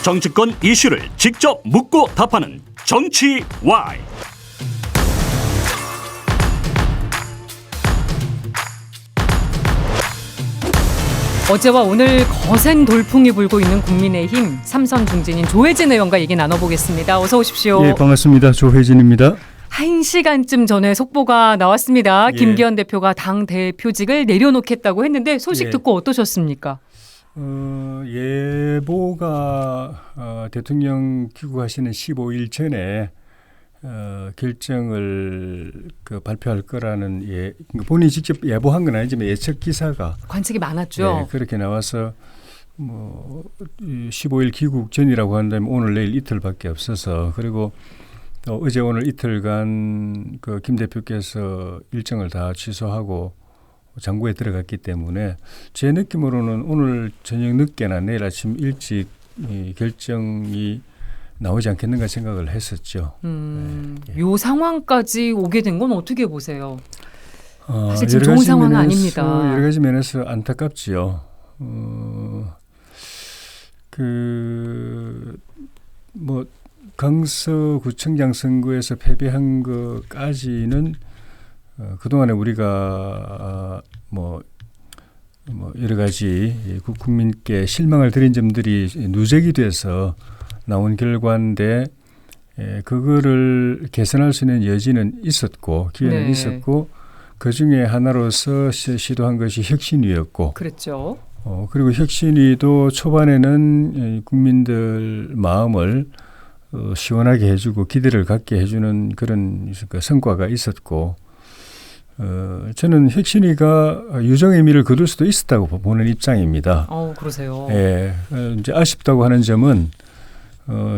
정치권 이슈를 직접 묻고 답하는 정치 Y. 어제와 오늘 거센 돌풍이 불고 있는 국민의힘 삼선 중진인 조혜진 의원과 얘기 나눠보겠습니다. 어서 오십시오. 예, 반갑습니다. 조혜진입니다. 1시간쯤 전에 속보가 나왔습니다. 예. 김기현 대표가 당 대표직을 내려놓겠다고 했는데 소식 예. 듣고 어떠셨습니까? 예보가 대통령 귀국하시는 15일 전에 결정을 발표할 거라는 본인이 직접 예보한 건 아니지만 예측 기사가 관측이 많았죠. 그렇게 나와서 15일 귀국 전이라고 한다면 오늘 내일 이틀밖에 없어서, 그리고 또 어제 오늘 이틀간 김 대표께서 일정을 다 취소하고 장고에 들어갔기 때문에 제 느낌으로는 오늘 저녁 늦게나 내일 아침 일찍 결정이 나오지 않겠는가 생각을 했었죠. 요 상황까지 오게 된 건 어떻게 보세요? 사실 여러 좋은 가지 상황은 면에서, 아닙니다. 여러 가지 면에서 안타깝지요. 강서구청장 선거에서 패배한 것까지는 그동안에 우리가 여러 가지 국민께 실망을 드린 점들이 누적이 돼서 나온 결과인데, 그거를 개선할 수 있는 여지는 있었고 기회는 있었고, 그중에 하나로서 시도한 것이 혁신위였고, 그랬죠. 그리고 혁신위도 초반에는 국민들 마음을 시원하게 해주고 기대를 갖게 해주는 그런 성과가 있었고, 저는 혁신위가 유정의 의미를 거둘 수도 있었다고 보는 입장입니다. 그러세요. 이제 아쉽다고 하는 점은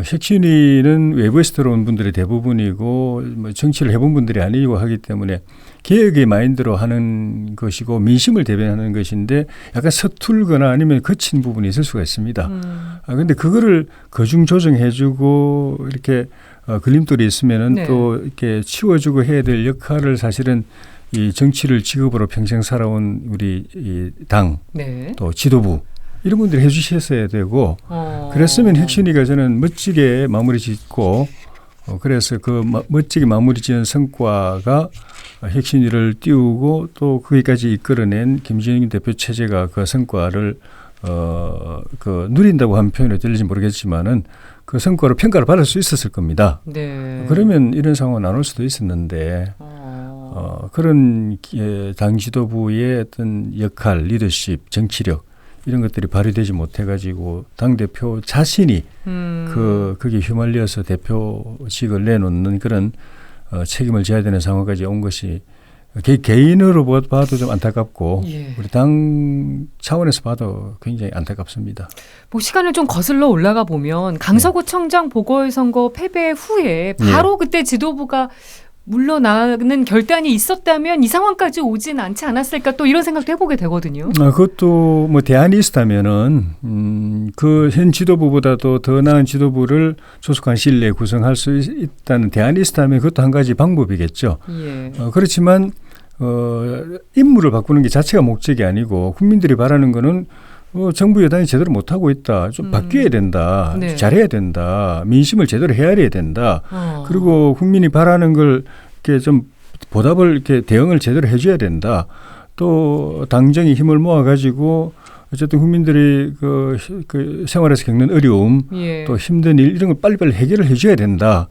혁신위는 외부에서 들어온 분들이 대부분이고 정치를 해본 분들이 아니고 하기 때문에 개혁의 마인드로 하는 것이고 민심을 대변하는 것인데 약간 서툴거나 아니면 거친 부분이 있을 수가 있습니다. 그런데 그거를 거중 조정해주고 이렇게 걸림돌이 있으면은 또 이렇게 치워주고 해야 될 역할을 사실은 이 정치를 직업으로 평생 살아온 우리 이 당, 또 지도부 이런 분들이 해주셨어야 되고, 그랬으면 혁신위가 저는 멋지게 마무리 짓고, 그래서 멋지게 마무리 지은 성과가 혁신위를 띄우고 또 거기까지 이끌어낸 김진영 대표 체제가 그 성과를 누린다고 하면 표현이 될지 모르겠지만은 그 성과로 평가를 받을 수 있었을 겁니다. 그러면 이런 상황은 안 올 수도 있었는데, 그런 당 지도부의 어떤 역할, 리더십, 정치력 이런 것들이 발휘되지 못해가지고 당대표 자신이 거기에 휘말려서 대표직을 내놓는 그런 책임을 져야 되는 상황까지 온 것이 개인으로 봐도 좀 안타깝고, 우리 당 차원에서 봐도 굉장히 안타깝습니다. 시간을 좀 거슬러 올라가 보면 강서구청장 보궐선거 패배 후에 바로 그때 지도부가 물러나는 결단이 있었다면 이 상황까지 오진 않지 않았을까, 또 이런 생각도 해보게 되거든요. 그것도 대안이 있었다면은 그 현 지도부보다도 더 나은 지도부를 조속한 시일 내에 구성할 수 있다는 대안이 있었다면 그것도 한 가지 방법이겠죠. 그렇지만 인물을 바꾸는 게 자체가 목적이 아니고, 국민들이 바라는 거는 정부 여당이 제대로 못하고 있다. 좀 바뀌어야 된다. 잘해야 된다. 민심을 제대로 헤아려야 된다. 그리고 국민이 바라는 걸 이렇게 좀 보답을 이렇게 대응을 제대로 해줘야 된다. 또 당정이 힘을 모아가지고 어쨌든 국민들이 그 생활에서 겪는 어려움, 또 힘든 일 이런 걸 빨리빨리 해결을 해줘야 된다.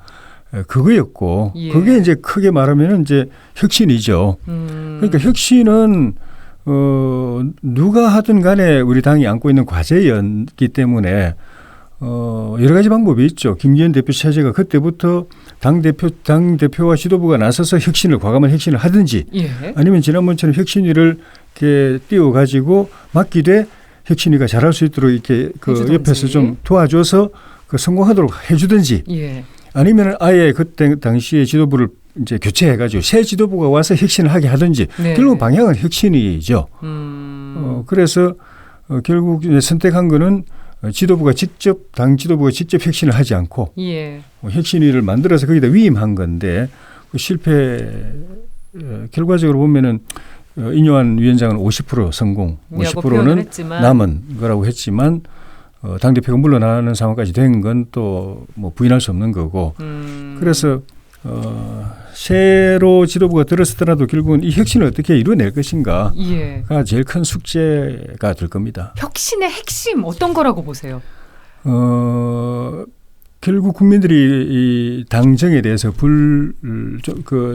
그거였고, 그게 이제 크게 말하면 이제 혁신이죠. 그러니까 혁신은 누가 하든 간에 우리 당이 안고 있는 과제였기 때문에 여러 가지 방법이 있죠. 김기현 대표 체제가 그때부터 당대표와 지도부가 나서서 과감한 혁신을 하든지, 아니면 지난번처럼 혁신위를 이렇게 띄워가지고 맡기되 혁신위가 잘할 수 있도록 이렇게 옆에서 좀 도와줘서 성공하도록 해주든지, 아니면 아예 그때 당시에 지도부를 이제 교체해가지고 새 지도부가 와서 혁신을 하게 하든지, 결국 방향은 혁신이죠. 그래서 결국 선택한 거는 당 지도부가 직접 혁신을 하지 않고 혁신위를 만들어서 거기다 위임한 건데, 결과적으로 보면은 인요한 위원장은 50% 성공, 50%는 남은 거라고 했지만 당대표가 물러나는 상황까지 된 건 또 뭐 부인할 수 없는 거고 그래서 새로 지도부가 들었더라도 결국은 이 혁신을 어떻게 이루어낼 것인가가 제일 큰 숙제가 될 겁니다. 혁신의 핵심 어떤 거라고 보세요? 결국 국민들이 이 당정에 대해서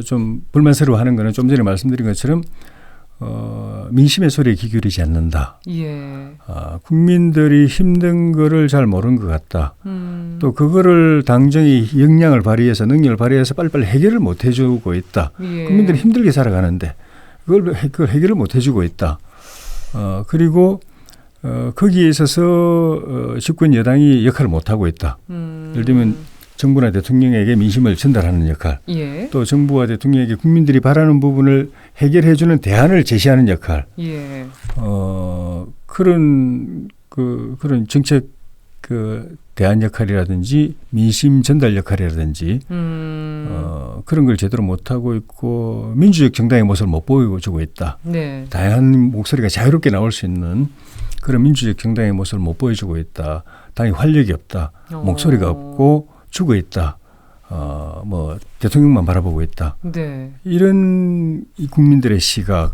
좀 불만스러워하는 거는 좀 전에 말씀드린 것처럼 민심의 소리에 귀 기울이지 않는다. 국민들이 힘든 거를 잘 모르는 것 같다. 또 그거를 당정이 역량을 발휘해서 능력을 발휘해서 빨리빨리 해결을 못 해주고 있다. 국민들이 힘들게 살아가는데 그걸 해결을 못 해주고 있다. 그리고 거기에 있어서 집권 여당이 역할을 못 하고 있다. 예를 들면 정부나 대통령에게 민심을 전달하는 역할, 또 정부와 대통령에게 국민들이 바라는 부분을 해결해 주는 대안을 제시하는 역할, 그런 정책 대안 역할이라든지 민심 전달 역할이라든지 그런 걸 제대로 못 하고 있고 민주적 정당의 모습을 못 보여주고 있다. 다양한 목소리가 자유롭게 나올 수 있는 그런 민주적 정당의 모습을 못 보여주고 있다. 당이 활력이 없다. 목소리가 없고 죽어 있다. 뭐 대통령만 바라보고 있다. 이런 이 국민들의 시각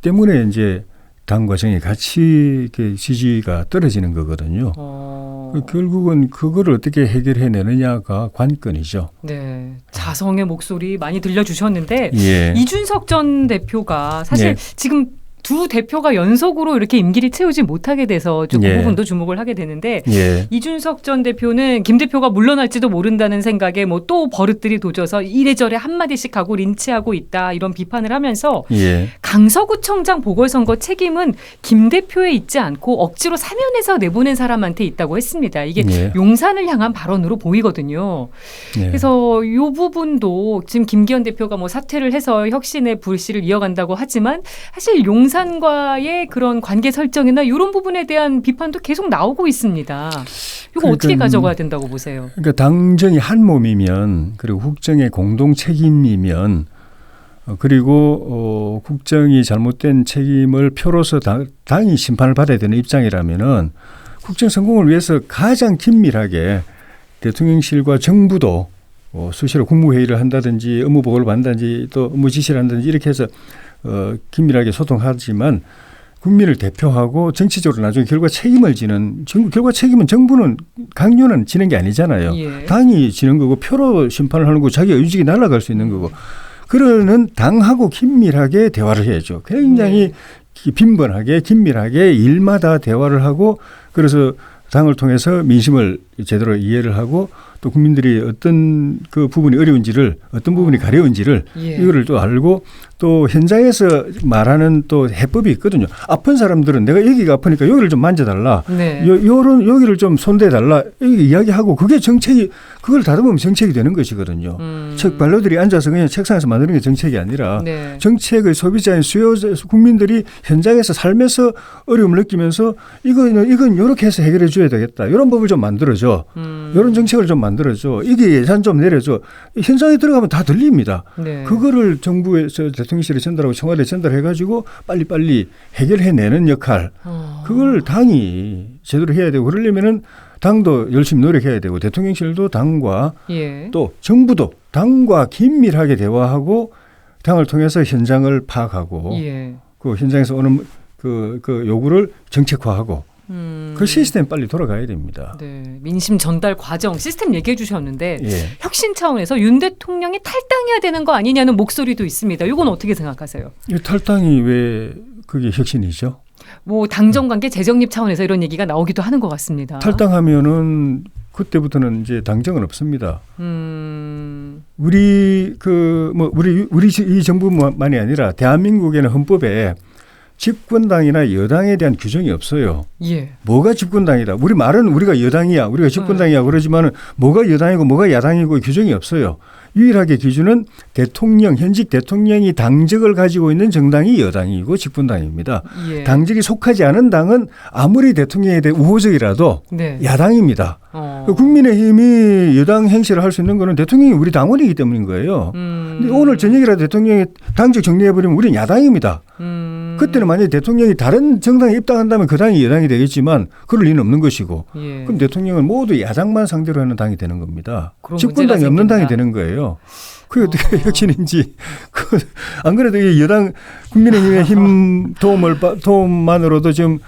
때문에 이제 당과 정의 같이 이렇게 지지가 떨어지는 거거든요. 결국은 그거를 어떻게 해결해내느냐가 관건이죠. 자성의 목소리 많이 들려주셨는데 이준석 전 대표가 사실 지금 두 대표가 연속으로 이렇게 임기를 채우지 못하게 돼서 좀 그 부분도 주목을 하게 되는데 이준석 전 대표는 김 대표가 물러날지도 모른다는 생각에 뭐 또 버릇들이 도져서 이래저래 한마디씩 하고 린치하고 있다 이런 비판을 하면서 강서구청장 보궐선거 책임은 김 대표에 있지 않고 억지로 사면해서 내보낸 사람한테 있다고 했습니다. 이게 용산을 향한 발언으로 보이거든요. 그래서 이 부분도 지금 김기현 대표가 뭐 사퇴를 해서 혁신의 불씨를 이어간다고 하지만 사실 용산과의 그런 관계 설정이나 이런 부분에 대한 비판도 계속 나오고 있습니다. 이거 어떻게 가져가야 된다고 보세요? 그러니까 당정이 한 몸이면 그리고 국정의 공동 책임이면 그리고 국정이 잘못된 책임을 표로서 당이 심판을 받아야 되는 입장이라면은 국정 성공을 위해서 가장 긴밀하게 대통령실과 정부도 수시로 국무회의를 한다든지 업무 보고를 받는다든지 또 업무 지시를 한다든지 이렇게 해서 긴밀하게 소통하지만 국민을 대표하고 정치적으로 나중에 결과 책임을 지는 결과 책임은 정부는 강요는 지는 게 아니잖아요. 당이 지는 거고 표로 심판을 하는 거고 자기가 의식이 날아갈 수 있는 거고 그러는 당하고 긴밀하게 대화를 해야죠. 굉장히 빈번하게 긴밀하게 일마다 대화를 하고 그래서 당을 통해서 민심을 제대로 이해를 하고 또 국민들이 어떤 그 부분이 어려운지를 어떤 부분이 가려운지를 이거를 또 알고 또 현장에서 말하는 또 해법이 있거든요. 아픈 사람들은 내가 여기가 아프니까 여기를 좀 만져달라. 여기를 좀 손대달라. 여기 이야기하고 그게 정책이 그걸 다듬으면 정책이 되는 것이거든요. 책 발로들이 앉아서 그냥 책상에서 만드는 게 정책이 아니라 정책의 소비자인 수요 국민들이 현장에서 삶에서 어려움을 느끼면서 이건 이렇게 해서 해결해 줘야 되겠다. 이런 법을 좀 만들어줘. 이런 정책을 좀 만들어줘. 이게 예산 좀 내려줘. 현장에 들어가면 다 들립니다. 그거를 정부에서 대통령실에 전달하고 청와대에 전달해가지고 빨리빨리 해결해내는 역할. 그걸 당이 제대로 해야 되고 그러려면은 당도 열심히 노력해야 되고 대통령실도 당과 또 정부도 당과 긴밀하게 대화하고 당을 통해서 현장을 파악하고 그 현장에서 오는 그 요구를 정책화하고 그 시스템 빨리 돌아가야 됩니다. 민심 전달 과정 시스템 얘기해 주셨는데 혁신 차원에서 윤 대통령이 탈당해야 되는 거 아니냐는 목소리도 있습니다. 이건 어떻게 생각하세요? 탈당이 왜 그게 혁신이죠? 뭐 당정관계 재정립 차원에서 이런 얘기가 나오기도 하는 것 같습니다. 탈당하면은 그때부터는 이제 당정은 없습니다. 우리 이 정부만이 아니라 대한민국에는 헌법에 집권당이나 여당에 대한 규정이 없어요. 뭐가 집권당이다. 우리 말은 우리가 여당이야. 우리가 집권당이야. 그러지만은 뭐가 여당이고 뭐가 야당이고 규정이 없어요. 유일하게 기준은 현직 대통령이 당적을 가지고 있는 정당이 여당이고 집권당입니다. 당적이 속하지 않은 당은 아무리 대통령에 대해 우호적이라도 야당입니다. 국민의힘이 여당 행세를 할 수 있는 거는 대통령이 우리 당원이기 때문인 거예요. 근데 오늘 저녁이라도 대통령이 당적 정리해버리면 우리는 야당입니다. 그때는 만약에 대통령이 다른 정당에 입당한다면 그 당이 여당이 되겠지만 그럴 리는 없는 것이고 예. 그럼 대통령은 모두 야당만 상대로 하는 당이 되는 겁니다. 그런 집권당이 문제가 없는 당이 생긴다. 되는 거예요. 그게 어떻게 혁신인지. 안 그래도 이 여당 국민의힘의 힘 도움만으로도 지금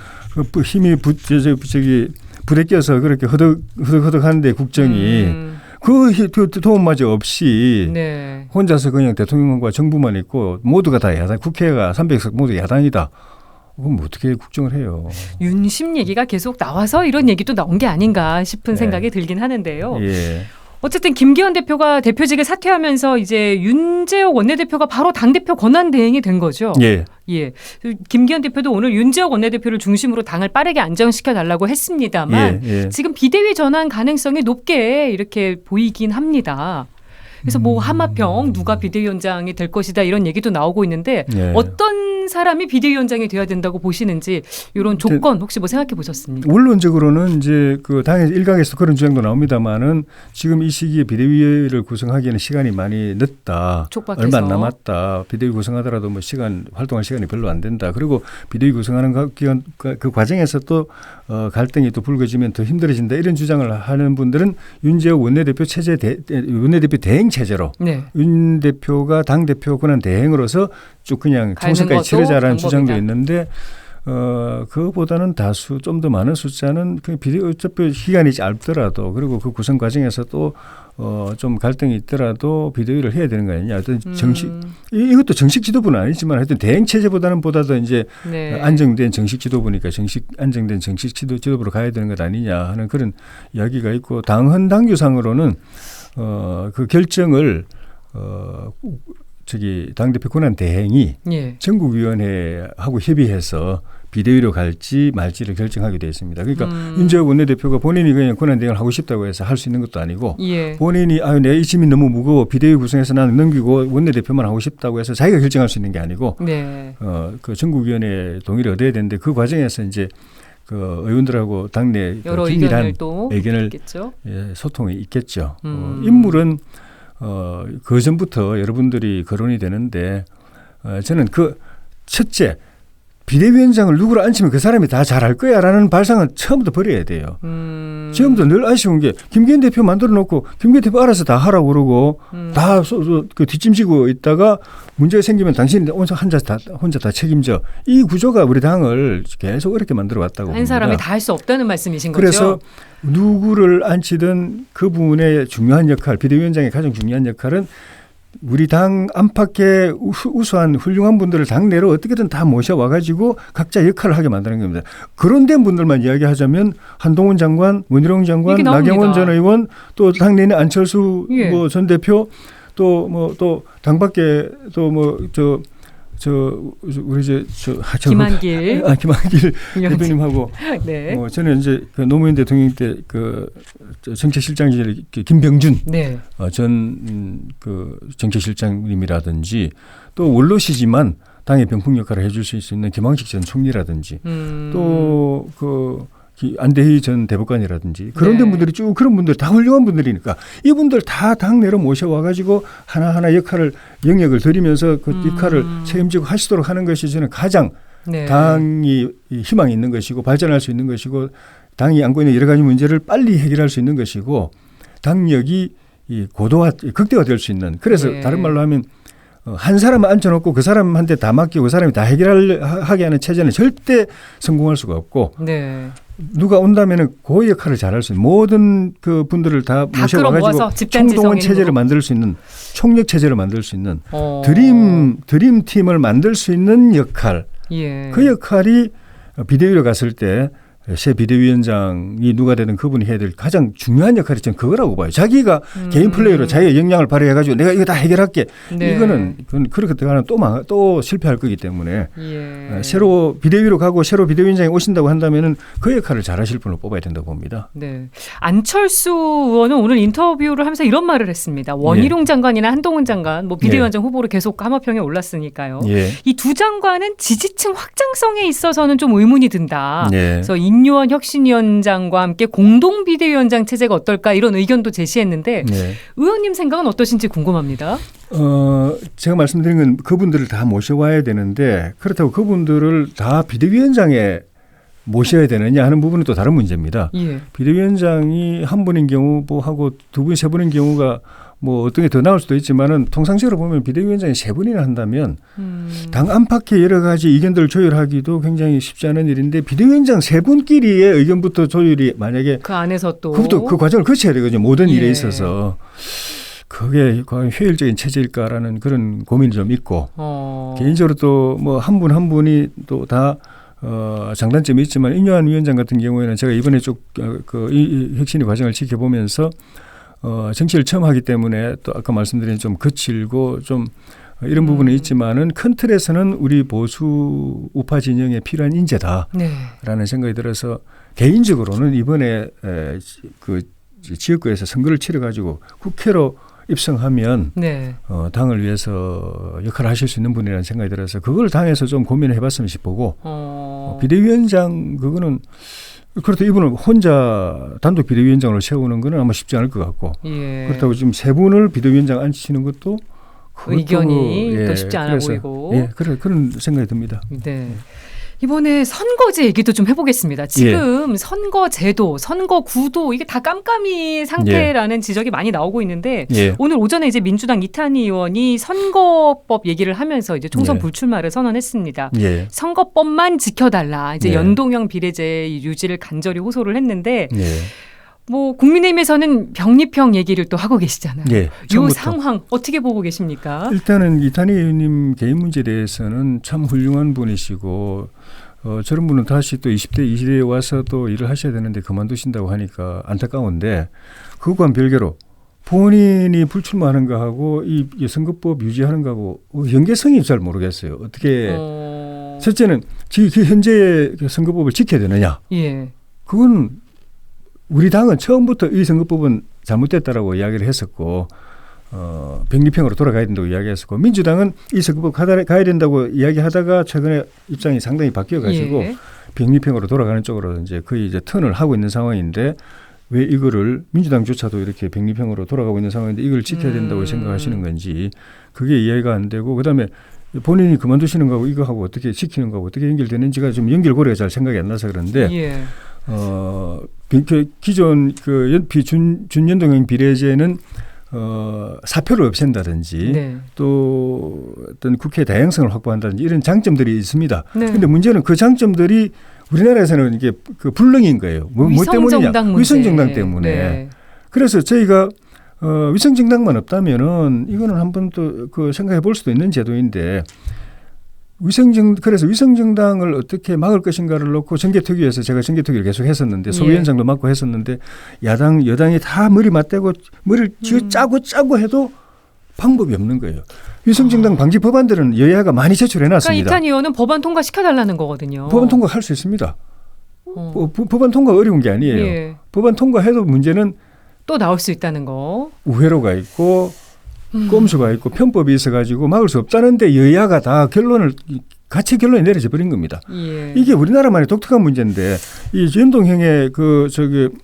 그 힘이 부대 껴서 그렇게 허덕허덕 하는데 국정이 그 도움마저 없이 네. 혼자서 그냥 대통령과 정부만 있고 모두가 다 야당, 국회가 300석 모두 야당이다. 그럼 어떻게 국정을 해요? 윤심 얘기가 계속 나와서 이런 얘기도 나온 게 아닌가 싶은 생각이 들긴 하는데요. 예. 어쨌든 김기현 대표가 대표직을 사퇴하면서 이제 윤재옥 원내대표가 바로 당대표 권한대행이 된 거죠. 예. 예. 김기현 대표도 오늘 윤재옥 원내대표를 중심으로 당을 빠르게 안정시켜 달라고 했습니다만 예. 지금 비대위 전환 가능성이 높게 이렇게 보이긴 합니다. 그래서 뭐 하마평 누가 비대위원장이 될 것이다 이런 얘기도 나오고 있는데 예. 어떤 사람이 비대위원장이 돼야 된다고 보시는지 이런 조건 혹시 뭐 생각해 보셨습니까? 원론적으로는 이제 그 당의 일각에서 그런 주장도 나옵니다만은 지금 이 시기에 비대위를 구성하기에는 시간이 많이 늦다. 촉박해서. 얼마 안 남았다. 비대위 구성하더라도 뭐 활동할 시간이 별로 안 된다. 그리고 비대위 구성하는 그 과정에서 또 갈등이 또 불거지면 더 힘들어진다. 이런 주장을 하는 분들은 윤재옥 원내대표 원내대표 대행 체제로 네. 윤 대표가 당 대표 권한 대행으로서 쭉 그냥 총선까지 치르자라는 주장도 있는데 그거보다는 다수 좀 더 많은 숫자는 그 어차피 기간이 짧더라도 그리고 그 구성 과정에서 또 좀 갈등이 있더라도 비대위를 해야 되는 거 아니냐. 어떤 정식 이것도 정식 지도부는 아니지만 하여튼 대행 체제보다는 보다도 이제 네. 안정된 정식 지도부니까 안정된 정식 지도부로 가야 되는 것 아니냐 하는 그런 이야기가 있고 당헌당규상으로는 그 결정을 당대표 권한 대행이 예. 전국위원회하고 협의해서 비대위로 갈지 말지를 결정하게 되어 있습니다. 그러니까 윤재옥 원내대표가 본인이 그냥 권한 대행을 하고 싶다고 해서 할 수 있는 것도 아니고 예. 본인이 내가 이 짐이 너무 무거워 비대위 구성해서 나는 넘기고 원내대표만 하고 싶다고 해서 자기가 결정할 수 있는 게 아니고 네. 그 전국위원회 동의를 얻어야 되는데 그 과정에서 이제 그 의원들하고 당내 여러 긴밀한 의견을 소통이 있겠죠. 인물은 그 전부터 여러분들이 거론이 되는데 저는 그 첫째 비대위원장을 누구를 앉히면 그 사람이 다 잘할 거야라는 발상은 처음부터 버려야 돼요. 처음부터 늘 아쉬운 게 김기현 대표 만들어 놓고 김기현 대표 알아서 다 하라고 그러고 다 그 뒷짐지고 있다가 문제가 생기면 당신이 혼자 다 책임져. 이 구조가 우리 당을 계속 어렵게 만들어 왔다고 봅니다. 한 사람이 다 할 수 없다는 말씀이신 거죠? 그래서 누구를 앉히든 그분의 중요한 역할, 비대위원장의 가장 중요한 역할은 우리 당 안팎의 우수한 훌륭한 분들을 당내로 어떻게든 다 모셔와가지고 각자 역할을 하게 만드는 겁니다. 그런 된 분들만 이야기하자면 한동훈 장관, 원희룡 장관, 나경원 전 의원, 또 당내에 안철수 뭐 전 대표, 또 당밖에 우리 김한길 대표님하고 네. 저는 이제 그 노무현 대통령 때 그 정책실장 시절 김병준 네. 전 그 정책실장님이라든지 또 원로시지만 당의 병풍 역할을 해줄 수 있는 김황식 전 총리라든지 또 그 안대희 전 대법관이라든지 그런 분들이 쭉 그런 분들 다 훌륭한 분들이니까 이분들 다 당내로 모셔와가지고 하나하나 영역을 드리면서 그 역할을 책임지고 하시도록 하는 것이 저는 가장 당이 희망이 있는 것이고 발전할 수 있는 것이고 당이 안고 있는 여러 가지 문제를 빨리 해결할 수 있는 것이고 당력이 극대화될 수 있는 그래서 다른 말로 하면 한 사람을 앉혀놓고 그 사람한테 다 맡기고 그 사람이 다 해결하게 하는 체제는 절대 성공할 수가 없고 누가 온다면은 그 역할을 잘할 수 있는 모든 그 분들을 다 모셔와가지고 총동원 체제를 만들 수 있는 총력 체제를 만들 수 있는 드림 팀을 만들 수 있는 역할 그 역할이 비대위로 갔을 때 새 비대위원장이 누가 되든 그분이 해야 될 가장 중요한 역할이 저는 그거라고 봐요. 자기가 개인 플레이로 자기의 역량을 발휘해가지고 내가 이거 다 해결할게. 그건 그렇게 들어가면 또 실패할 거기 때문에 새로 비대위로 가고 새로 비대위원장이 오신다고 한다면은 그 역할을 잘하실 분을 뽑아야 된다고 봅니다. 네. 안철수 의원은 오늘 인터뷰를 하면서 이런 말을 했습니다. 원희룡 장관이나 한동훈 장관 뭐 비대위원장 후보로 계속 하마평에 올랐으니까요. 이 두 장관은 지지층 확장성에 있어서는 좀 의문이 든다. 그래서 민요원 혁신위원장과 함께 공동 비대위원장 체제가 어떨까 이런 의견도 제시했는데 네. 의원님 생각은 어떠신지 궁금합니다. 제가 말씀드린 건 그분들을 다 모셔와야 되는데 그렇다고 그분들을 다 비대위원장에 모셔야 되느냐 하는 부분은 또 다른 문제입니다. 예. 비대위원장이 한 분인 경우 뭐 하고 두 분, 세 분인 경우가 뭐 어떤 게 더 나올 수도 있지만은 통상적으로 보면 비대위원장이 세 분이나 한다면 당 안팎의 여러 가지 의견들을 조율하기도 굉장히 쉽지 않은 일인데 비대위원장 세 분끼리의 의견부터 조율이 만약에 그 안에서 또 그것도 그 과정을 거쳐야 되거든요. 모든 예. 일에 있어서. 그게 과연 효율적인 체제일까라는 그런 고민이 좀 있고 개인적으로 또 뭐 한 분 한 분이 또 다 장단점이 있지만 인요한 위원장 같은 경우에는 제가 이번에 이 혁신의 과정을 지켜보면서 정치를 처음 하기 때문에 또 아까 말씀드린 좀 거칠고 좀 이런 부분은 있지만은 큰 틀에서는 우리 보수 우파 진영에 필요한 인재다라는 생각이 들어서 개인적으로는 이번에 그 지역구에서 선거를 치러가지고 국회로 입성하면 네. 당을 위해서 역할을 하실 수 있는 분이라는 생각이 들어서 그걸 당에서 좀 고민을 해봤으면 싶고 비대위원장 그거는 그렇다고 이분을 혼자 단독 비대위원장으로 세우는 건 아마 쉽지 않을 것 같고 예. 그렇다고 지금 세 분을 비대위원장 앉히는 것도 의견이 또 쉽지 않아 보이고 그런 생각이 듭니다. 네. 이번에 선거제 얘기도 좀 해보겠습니다. 지금 선거제도, 선거구도 이게 다 깜깜이 상태라는 지적이 많이 나오고 있는데 오늘 오전에 이제 민주당 이탄희 의원이 선거법 얘기를 하면서 이제 총선 불출마를 선언했습니다. 선거법만 지켜달라. 이제 연동형 비례제 유지를 간절히 호소를 했는데 뭐 국민의힘에서는 병립형 얘기를 또 하고 계시잖아요. 이 상황 어떻게 보고 계십니까? 일단은 이탄희 의원님 개인 문제에 대해서는 참 훌륭한 분이시고 저런 분은 다시 또 20대, 20대에 와서 또 일을 하셔야 되는데 그만두신다고 하니까 안타까운데 그것과는 별개로 본인이 불출마하는 거하고 이 선거법 유지하는 거하고 연계성이 잘 모르겠어요. 어떻게 첫째는 현재의 선거법을 지켜야 되느냐. 그건 우리 당은 처음부터 이 선거법은 잘못됐다라고 이야기를 했었고 병립형으로 돌아가야 된다고 이야기했었고 민주당은 이 선거법 가야 된다고 이야기하다가 최근에 입장이 상당히 바뀌어가지고 병립형으로 돌아가는 쪽으로 이제 거의 이제 턴을 하고 있는 상황인데 왜 이거를 민주당조차도 이렇게 병립형으로 돌아가고 있는 상황인데 이걸 지켜야 된다고 생각하시는 건지 그게 이해가 안 되고 그다음에 본인이 그만두시는 거하고 이거하고 어떻게 지키는 거하고 어떻게 연결되는지가 좀 연결고리가 잘 생각이 안 나서 그런데 기존 준연동형 비례제는 사표를 없앤다든지 또 어떤 국회 다양성을 확보한다든지 이런 장점들이 있습니다. 그런데 문제는 그 장점들이 우리나라에서는 이게 그 불능인 거예요. 뭐 때문이냐? 위성정당 때문에. 그래서 저희가 위성정당만 없다면은 이거는 한번 또 그 생각해 볼 수도 있는 제도인데 그래서 위성정당을 어떻게 막을 것인가를 놓고 정개특위에서 제가 정개특위를 계속 했었는데 소위원장도 맡고 했었는데 여당이 다 머리 맞대고 머리를 쥐어 짜고 해도 방법이 없는 거예요. 위성정당 방지 법안들은 여야가 많이 제출해놨습니다. 그러니까 이탄희 의원은 법안 통과시켜달라는 거거든요. 법안 통과할 수 있습니다. 법안 통과 어려운 게 아니에요. 법안 통과해도 문제는 또 나올 수 있다는 거. 우회로가 있고 꼼수가 있고 편법이 있어가지고 막을 수 없다는데 여야가 다 같이 결론이 내려져 버린 겁니다. 이게 우리나라만의 독특한 문제인데 이 연동형의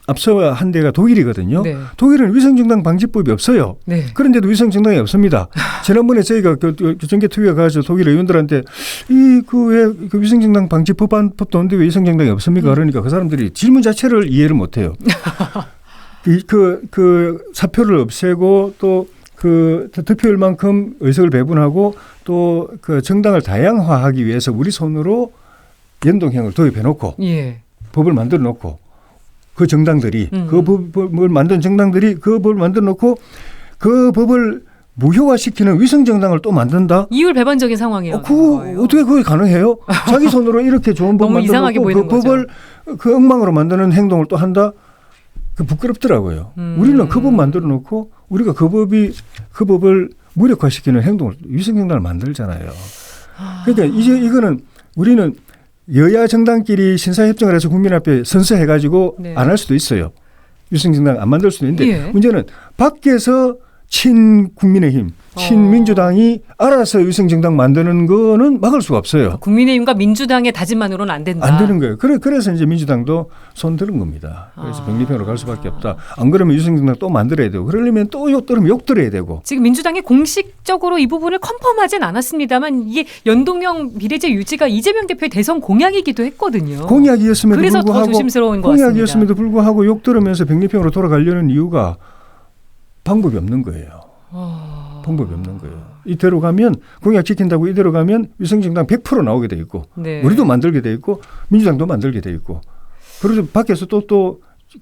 앞서 한 데가 독일이거든요. 독일은 위성정당 방지법이 없어요. 그런데도 위성정당이 없습니다. 지난번에 저희가 정개특위가 가서 독일 의원들한테 왜 위성정당 방지법도 없는데 왜 위성정당이 없습니까? 그러니까 그 사람들이 질문 자체를 이해를 못해요. 그 사표를 없애고 또 득표율만큼 의석을 배분하고 또 그 정당을 다양화하기 위해서 우리 손으로 연동형을 도입해 놓고 법을 만들어 놓고 그 정당들이 그 법을 만든 정당들이 그 법을 만들어 놓고 그 법을 무효화시키는 위성정당을 또 만든다? 이율 배반적인 상황이에요. 어떻게 그게 가능해요? 자기 손으로 이렇게 좋은 법 만들어 놓고 그 법을 그 엉망으로 만드는 행동을 또 한다? 그 부끄럽더라고요. 우리는 그 법 만들어 놓고 우리가 그 법을 무력화시키는 행동을 위성정당을 만들잖아요. 그러니까 이거는 우리는 여야 정당끼리 신사협정을 해서 국민 앞에 선서해가지고 안 할 수도 있어요. 위성정당 안 만들 수도 있는데 문제는 밖에서 친국민의힘, 친민주당이 알아서 위성정당 만드는 거는 막을 수가 없어요. 국민의힘과 민주당의 다짐만으로는 안 된다. 안 되는 거예요. 그래서 이제 민주당도 손 드는 겁니다. 그래서 병리평으로 갈 수밖에 없다. 안 그러면 위성정당 또 만들어야 되고 그러려면 또 욕 들어야 되고. 지금 민주당이 공식적으로 이 부분을 컨펌하진 않았습니다만 이게 연동형 비례제 유지가 이재명 대표의 대선 공약이기도 했거든요. 공약이었음에도 그래서 불구하고 더 조심스러운 것 같습니다. 공약이었음에도 불구하고 욕 들으면서 병리평으로 돌아가려는 이유가 방법이 없는 거예요. 방법이 없는 거예요. 이대로 가면 공약 지킨다고 이대로 가면 위성정당 100% 나오게 돼 있고 네. 우리도 만들게 돼 있고 민주당도 만들게 돼 있고 그래서 밖에서 또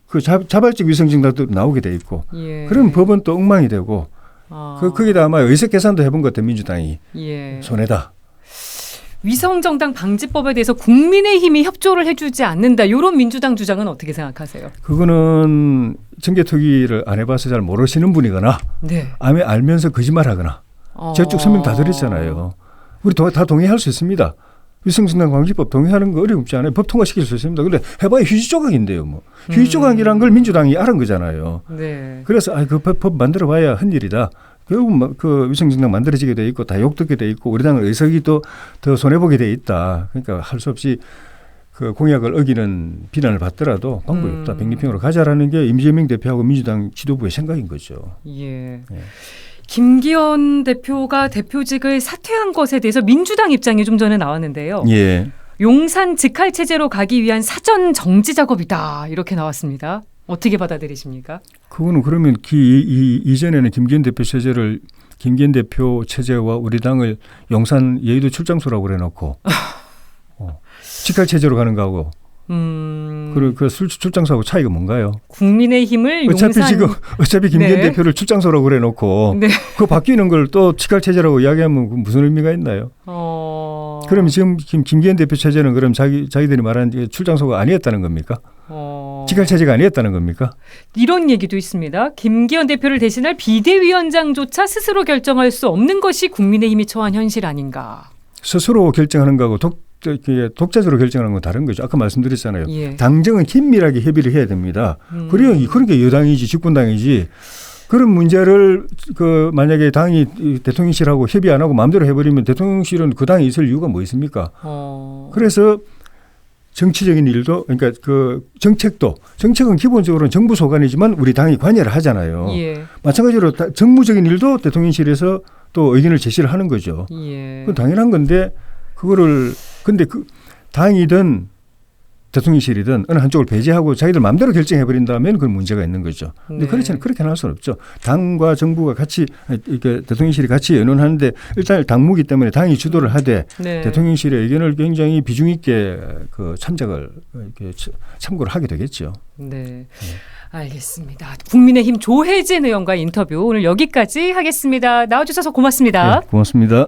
그 자발적 위성정당도 나오게 돼 있고 예. 그러면 법은 또 엉망이 되고 거기다 아마 의석 계산도 해본 것 같아요. 민주당이 예. 손해다. 위성정당 방지법에 대해서 국민의힘이 협조를 해주지 않는다. 이런 민주당 주장은 어떻게 생각하세요? 그거는 정개특위를 안 해봐서 잘 모르시는 분이거나 네. 알면서 거짓말하거나 제가 쭉 설명 다 드렸잖아요. 우리 다 동의할 수 있습니다. 위성정당 방지법 동의하는 거 어렵지 않아요. 법 통과시킬 수 있습니다. 그런데 해봐야 휴지 조각인데요. 뭐. 휴지 조각이란 걸 민주당이 알은 거잖아요. 네. 그래서 그 법 만들어봐야 한 일이다. 결국 그 위성정당 만들어지게 돼 있고 다 욕듣게 돼 있고 우리 당의 의석이 또 더 손해보게 돼 있다. 그러니까 할 수 없이 그 공약을 어기는 비난을 받더라도 방법이 없다. 병리평으로 가자라는 게 이재명 대표하고 민주당 지도부의 생각인 거죠. 예. 예. 김기현 대표가 대표직을 사퇴한 것에 대해서 민주당 입장이 좀 전에 나왔는데요. 예. 용산 직할 체제로 가기 위한 사전 정지 작업이다. 이렇게 나왔습니다. 어떻게 받아들이십니까? 그거는 그러면 이전에는 김기현 대표 체제와 우리 당을 용산 여의도 출장소라고 그래놓고 직할 체제로 가는 거하고 그리고 그 출장소하고 차이가 뭔가요? 국민의힘을 어차피 김기현 네. 대표를 출장소라고 그래놓고 네. 그 바뀌는 걸 또 직할 체제라고 이야기하면 무슨 의미가 있나요? 그럼 지금 김기현 대표 체제는 그럼 자기들이 말하는 출장소가 아니었다는 겁니까? 직할 체제가 아니었다는 겁니까? 이런 얘기도 있습니다. 김기현 대표를 대신할 비대위원장조차 스스로 결정할 수 없는 것이 국민의힘이 처한 현실 아닌가? 스스로 결정하는 거하고 독자적으로 결정하는 건 다른 거죠. 아까 말씀드렸잖아요. 예. 당정은 긴밀하게 협의를 해야 됩니다. 그러니까 여당이지 집권당이지. 그런 문제를 만약에 당이 대통령실하고 협의 안 하고 마음대로 해버리면 대통령실은 그 당에 있을 이유가 뭐 있습니까? 그래서 정치적인 일도 그러니까 정책은 기본적으로는 정부 소관이지만 우리 당이 관여를 하잖아요. 예. 마찬가지로 정무적인 일도 대통령실에서 또 의견을 제시를 하는 거죠. 예. 그건 당연한 건데 근데 당이든 대통령실이든 어느 한쪽을 배제하고 자기들 마음대로 결정해버린다면 그건 문제가 있는 거죠. 근데 네. 그렇게 할 수는 없죠. 당과 정부가 같이 이렇게 대통령실이 같이 의논하는데 일단 당무기 때문에 당이 주도를 하되 네. 대통령실의 의견을 굉장히 비중 있게 참고를 하게 되겠죠. 네. 알겠습니다. 국민의힘 조혜진 의원과 인터뷰 오늘 여기까지 하겠습니다. 나와주셔서 고맙습니다. 네, 고맙습니다.